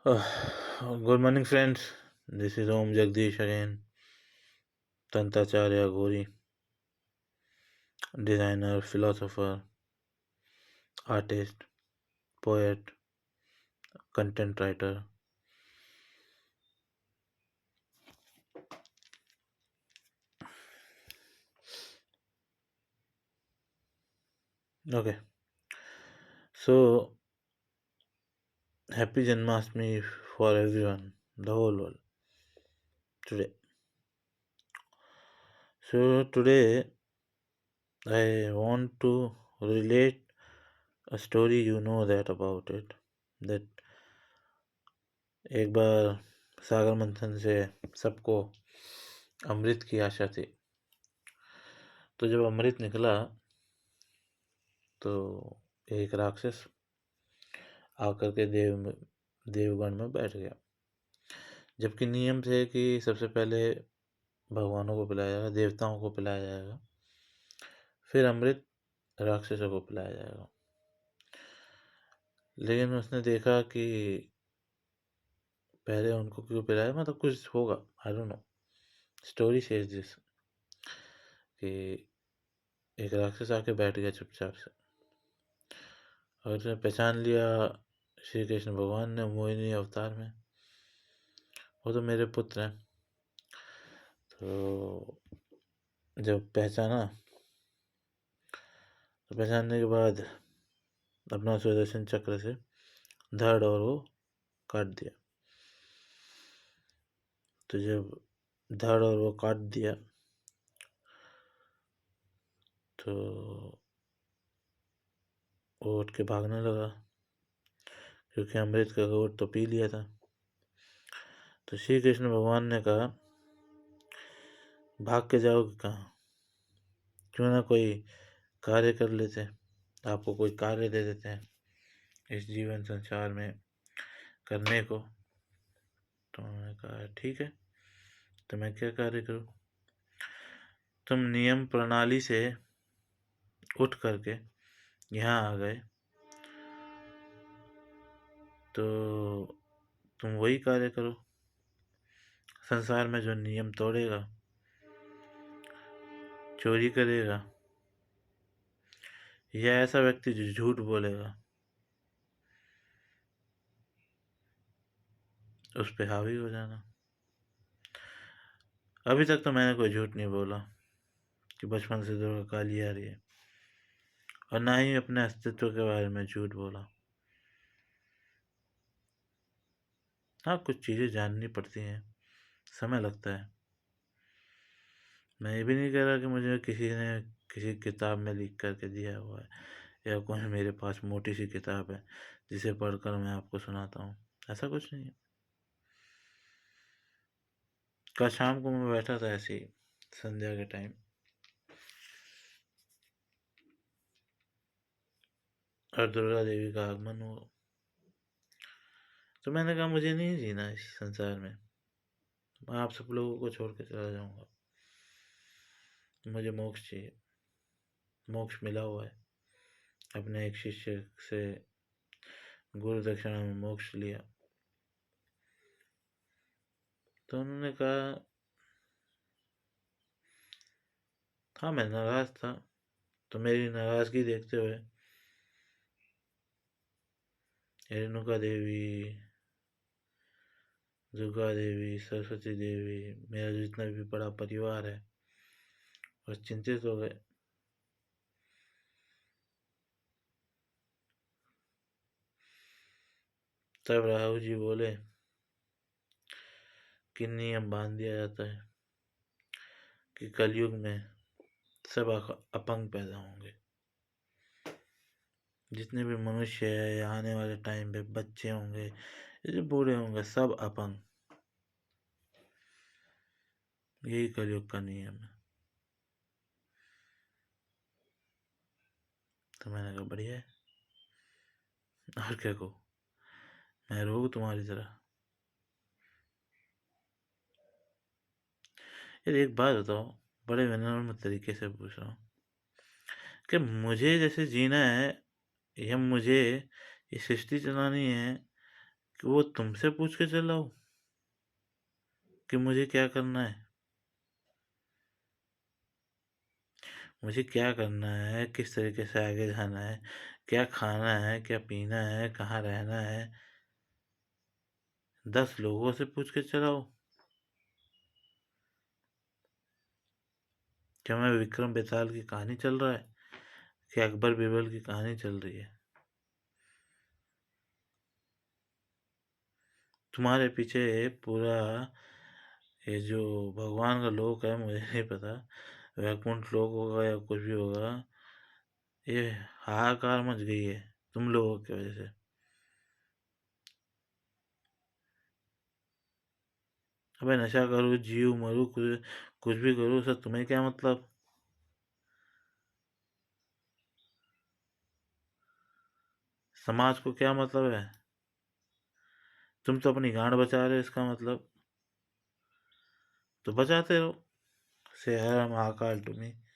Good morning, friends. This is Om Jagdish again, Tantacharya Gori, designer, philosopher, artist, poet, content writer. Okay, so happy Janmashtami for everyone, the whole world, today. So, today I want to relate a story you know that about it. That एक बार सागर मंथन से सबको अमृत की आशा थी। तो जब अमृत निकला तो एक राक्षस आकर के देवगण में बैठ गया। जबकि नियम थे कि सबसे पहले भगवानों को पिलाया जाएगा, देवताओं को पिलाया जाएगा, फिर अमृत राक्षसों को पिलाया जाएगा। लेकिन उसने देखा कि पहले उनको क्यों पिलाया, मतलब कुछ होगा, I don't know, story says this, कि एक राक्षस आके बैठ गया चुपचाप से और उसने पहचान लिया श्री कृष्ण भगवान ने मोहिनी अवतार में, वो तो मेरे पुत्र हैं। तो जब पहचाना तो पहचानने के बाद अपना सुदर्शन चक्र से धड़ और वो काट दिया। तो जब धड़ और वो काट दिया तो वो उठ के भागने लगा, क्योंकि अमृत का घूंट तो पी लिया था। तो श्री कृष्ण भगवान ने कहा, भाग के जाओगे कहाँ, क्यों ना कोई कार्य कर लेते, आपको कोई कार्य दे देते हैं इस जीवन संसार में करने को। तो उन्होंने कहा ठीक है, तो मैं क्या कार्य करूं। तुम नियम प्रणाली से उठ करके यहाँ आ गए, तो तुम वही कार्य करो। संसार में जो नियम तोड़ेगा, चोरी करेगा, या ऐसा व्यक्ति जो झूठ बोलेगा, उस पे हावी हो जाना। अभी तक तो मैंने कोई झूठ नहीं बोला कि बचपन से दुर्गा काली आ रही है, और ना ही अपने अस्तित्व के बारे में झूठ बोला। हाँ, कुछ चीज़ें जाननी पड़ती हैं, समय लगता है। मैं ये भी नहीं कह रहा कि मुझे किसी ने किसी किताब में लिख करके दिया हुआ है, या कोई मेरे पास मोटी सी किताब है जिसे पढ़कर मैं आपको सुनाता हूँ, ऐसा कुछ नहीं है। कल शाम को मैं बैठा था ऐसे ही संध्या के टाइम, और दुर्गा देवी का आगमन हुआ। तो मैंने कहा मुझे नहीं जीना इस संसार में, मैं आप सब लोगों को छोड़ के चला जाऊंगा, मुझे मोक्ष चाहिए। मोक्ष मिला हुआ है, अपने एक शिष्य से गुरु दक्षिणा में मोक्ष लिया। तो उन्होंने कहा, हाँ मैं नाराज था, तो मेरी नाराजगी देखते हुए रेणुका देवी, दुर्गा देवी, सरस्वती देवी, मेरा जितना भी बड़ा परिवार है, बस चिंतित हो गए। तब राहु जी बोले कि नियम बांध दिया जाता है कि कलयुग में सब अपंग पैदा होंगे। जितने भी मनुष्य है, या आने वाले टाइम पे बच्चे होंगे, जो बूढ़े होंगे, सब अपंग। यही कलयुग का नियम है। तो मैंने कहा बढ़िया है, और क्या कहूँ, मैं रोहू तुम्हारी तरह। यार एक बात बताओ, बड़े विनम्र तरीके से पूछ रहा हूँ, कि मुझे जैसे जीना है, या मुझे ये सृष्टि चलानी है, कि वो तुमसे पूछ के चलाऊँ कि मुझे क्या करना है? मुझे क्या करना है, किस तरीके से आगे जाना है, क्या खाना है, क्या पीना है, कहाँ रहना है, 10 लोगों से पूछ के चलाऊँ? क्या मैं विक्रम बेताल की कहानी चल रहा है? क्या अकबर बीरबल की कहानी चल रही है? तुम्हारे पीछे पूरा ये जो भगवान का लोक है, मुझे नहीं पता, वैकुंठ लोक होगा या कुछ भी होगा, ये हाहाकार मच गई है तुम लोगों की वजह से। अबे नशा करूँ, जीव मरूँ, कुछ कुछ भी करूँ, सर तुम्हें क्या मतलब? समाज को क्या मतलब है? तुम तो अपनी गांड बचा रहे हो, इसका मतलब तो बचाते रहो। से हर महाकाल तुम्हें।